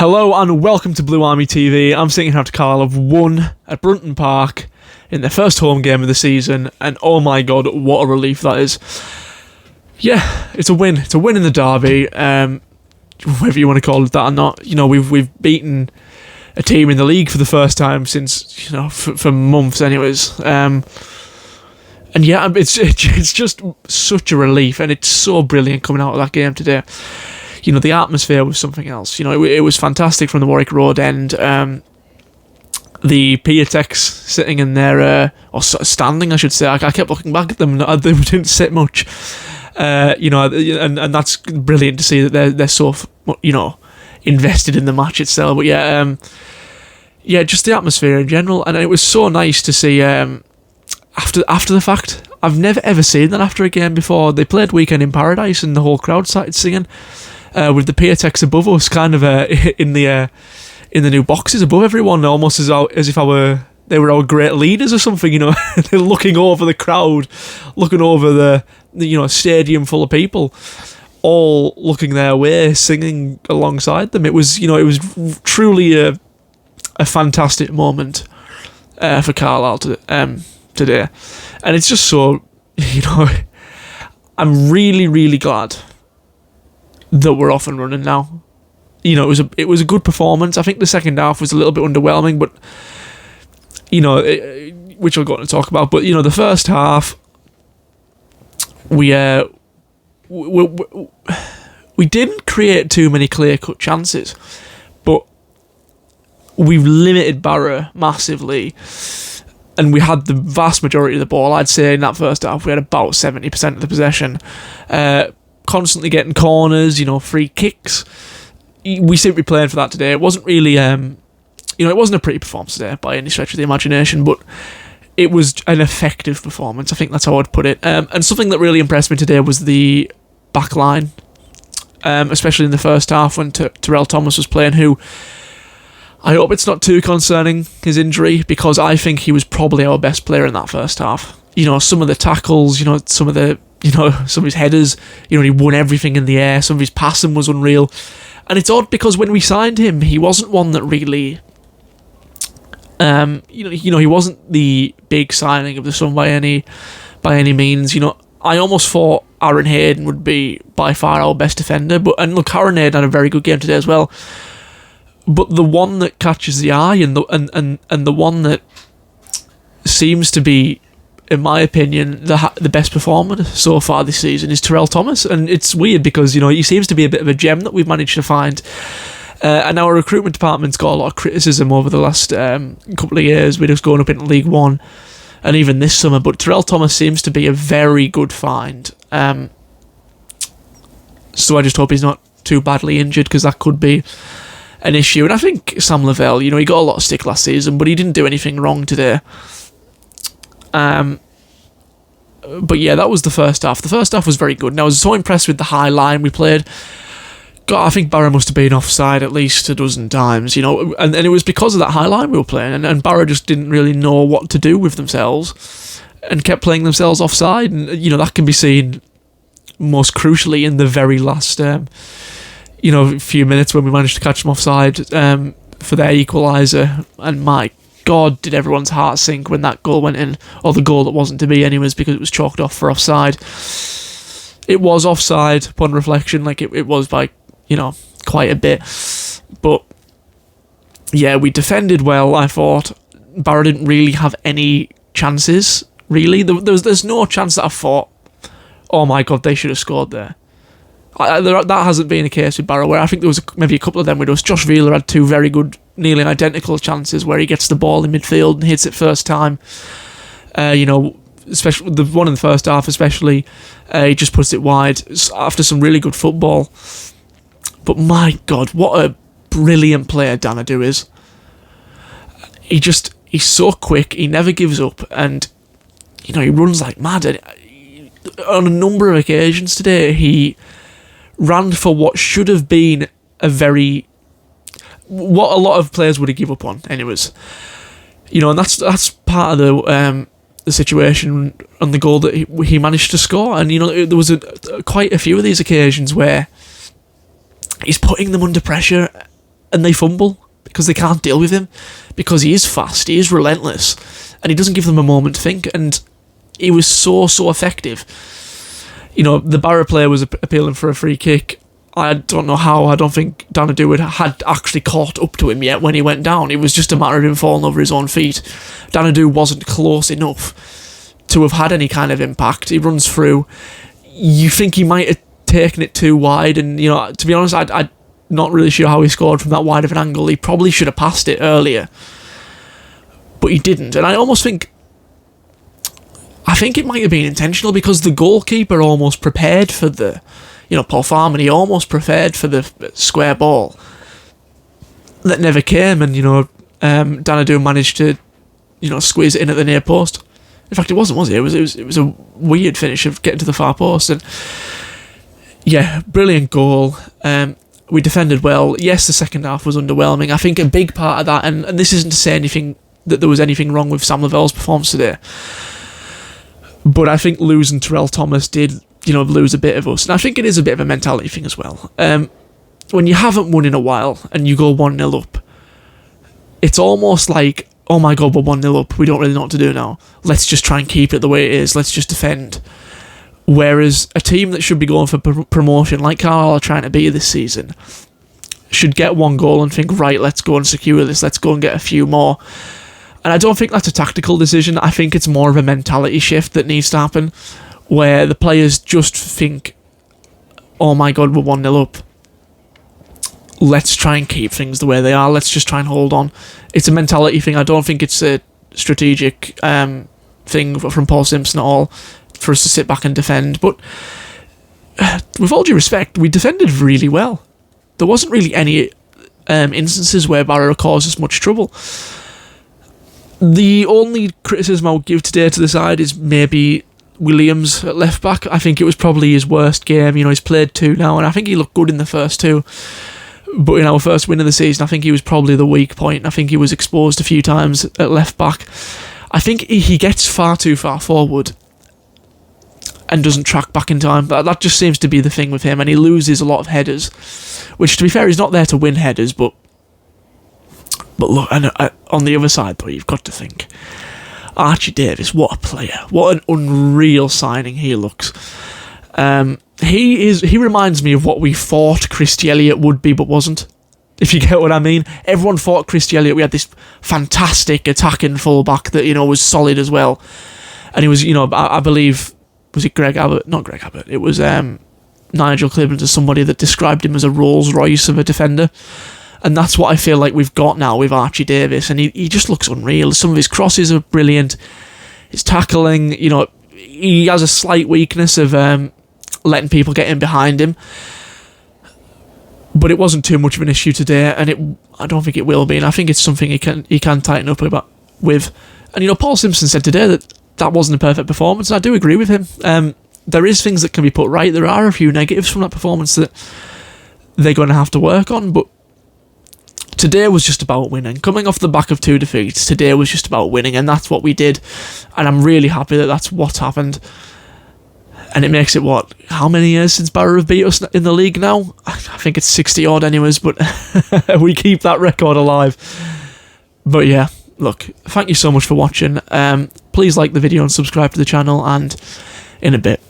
Hello and welcome to Blue Army TV. I'm sitting here after Carlisle have won at Brunton Park in their first home game of the season, and oh my god, what a relief that is. Yeah, it's a win. It's a win in the derby, whether you want to call it that or not. You know, we've beaten a team in the league for the first time since, you know, for months anyways. And yeah, it's just such a relief, and it's so brilliant coming out of that game today. You know, the atmosphere was something else. You know, it was fantastic from the Warwick Road end. The pier techs sitting in there, or standing, I should say. I kept looking back at them. They didn't sit much. You know, and that's brilliant to see that they're so, you know, invested in the match itself. But yeah, just the atmosphere in general, and it was so nice to see. After the fact, I've never ever seen that after a game before. They played Weekend in Paradise, and the whole crowd started singing. With the pier techs above us, kind of in the new boxes above everyone, almost as if they were our great leaders or something. You know, they're looking over the crowd, looking over the stadium full of people, all looking their way, singing alongside them. It was truly a fantastic moment for Carlisle today, and it's just so, you know, I'm really, really glad that we're off and running now. You know, it was a good performance. I think the second half was a little bit underwhelming, but you know, which we're going to talk about. But you know, the first half, we didn't create too many clear-cut chances, but we've limited Barrow massively, and we had the vast majority of the ball. I'd say in that first half we had about 70% of the possession. Constantly getting corners, you know, free kicks. We seem to be playing for that today. It wasn't really, it wasn't a pretty performance today by any stretch of the imagination, but it was an effective performance. I think that's how I'd put it. And something that really impressed me today was the back line, especially in the first half when Terrell Thomas was playing, who I hope it's not too concerning, his injury, because I think he was probably our best player in that first half. You know, some of the tackles, you know, some of his headers, you know, he won everything in the air. Some of his passing was unreal. And it's odd because when we signed him, he wasn't one that really, he wasn't the big signing of the summer by any means. You know, I almost thought Aaron Hayden would be by far our best defender. And look, Aaron Hayden had a very good game today as well. But the one that catches the eye and the one that seems to be, in my opinion, the best performer so far this season is Terrell Thomas. And it's weird because, you know, he seems to be a bit of a gem that we've managed to find. And our recruitment department's got a lot of criticism over the last couple of years. We're just going up into League One and even this summer. But Terrell Thomas seems to be a very good find. So I just hope he's not too badly injured, because that could be an issue. And I think Sam Lavelle, you know, he got a lot of stick last season, but he didn't do anything wrong today. But yeah, that was the first half. The first half was very good, and I was so impressed with the high line we played. God, I think Barrow must have been offside at least a dozen times, you know, and it was because of that high line we were playing, and Barrow just didn't really know what to do with themselves and kept playing themselves offside. And you know, that can be seen most crucially in the very last few minutes when we managed to catch them offside for their equaliser. And my God, did everyone's heart sink when that goal went in, or the goal that wasn't to be anyways, because it was chalked off for offside. It was offside upon reflection, like it was by, you know, quite a bit. But yeah, we defended well, I thought. Barrow didn't really have any chances, really. There's no chance that I thought, oh my God, they should have scored there. That hasn't been the case with Barrow, where I think there was maybe a couple of them where Josh Wheeler had two very good, nearly identical chances where he gets the ball in midfield and hits it first time. You know, especially the one in the first half, especially, he just puts it wide after some really good football. But my God, what a brilliant player Danadu is. He's so quick, he never gives up, and you know, he runs like mad. And on a number of occasions today, he ran for what should have been what a lot of players would have given up on anyways. You know, and that's part of the situation on the goal that he managed to score. And you know, there was quite a few of these occasions where he's putting them under pressure and they fumble because they can't deal with him, because he is fast, he is relentless, and he doesn't give them a moment to think, and he was so effective. You know, the Barrow player was appealing for a free kick. I don't know how. I don't think Danadu had actually caught up to him yet when he went down. It was just a matter of him falling over his own feet. Danadu wasn't close enough to have had any kind of impact. He runs through. You think he might have taken it too wide, and, you know, to be honest, I'm not really sure how he scored from that wide of an angle. He probably should have passed it earlier, but he didn't. And I think it might have been intentional, because the goalkeeper almost prepared for the, you know, Paul Farman, he almost prepared for the square ball that never came, and, you know, Danadu managed to, you know, squeeze it in at the near post. In fact, it wasn't, was it? It was a weird finish of getting to the far post, and yeah, brilliant goal. We defended well. Yes, the second half was underwhelming. I think a big part of that, and this isn't to say anything that there was anything wrong with Sam Lavell's performance today, but I think losing Terrell Thomas did, you know, lose a bit of us. And I think it is a bit of a mentality thing as well. When you haven't won in a while and you go 1-0 up, it's almost like, oh my god, we're 1-0 up, we don't really know what to do now. Let's just try and keep it the way it is. Let's just defend. Whereas a team that should be going for promotion, like Carlisle are trying to be this season, should get one goal and think, right, let's go and secure this. Let's go and get a few more. And I don't think that's a tactical decision. I think it's more of a mentality shift that needs to happen, where the players just think, oh my god, we're 1-0 up. Let's try and keep things the way they are. Let's just try and hold on. It's a mentality thing. I don't think it's a strategic thing from Paul Simpson at all for us to sit back and defend. But with all due respect, we defended really well. There wasn't really any instances where Barrow caused us much trouble. The only criticism I would give today to the side is maybe Williams at left back. I think it was probably his worst game. You know, he's played 2 now, and I think he looked good in the first 2. But in our first win of the season, I think he was probably the weak point. I think he was exposed a few times at left back. I think he gets far too far forward and doesn't track back in time. But that just seems to be the thing with him, and he loses a lot of headers, which, to be fair, he's not there to win headers, but look, and on the other side, though, you've got to think, Archie Davis, what a player. What an unreal signing he looks. He reminds me of what we thought Christy Elliott would be, but wasn't, if you get what I mean. Everyone thought Christy Elliott, we had this fantastic attacking fullback that, you know, was solid as well. And he was, you know, I believe, was it Greg Abbott? Not Greg Abbott. It was Nigel Cleveland, as somebody that described him as a Rolls Royce of a defender. And that's what I feel like we've got now with Archie Davis, and he just looks unreal. Some of his crosses are brilliant. His tackling, you know, he has a slight weakness of letting people get in behind him, but it wasn't too much of an issue today, and I don't think it will be, and I think it's something he can tighten up with. And, you know, Paul Simpson said today that wasn't a perfect performance, and I do agree with him. There is things that can be put right. There are a few negatives from that performance that they're going to have to work on, but today was just about winning. Coming off the back of 2 defeats, today was just about winning, and that's what we did. And I'm really happy that that's what's happened. And it makes it, how many years since Barrow have beat us in the league now? I think it's 60 odd anyways, but we keep that record alive. But yeah, look, thank you so much for watching. Please like the video and subscribe to the channel, and in a bit.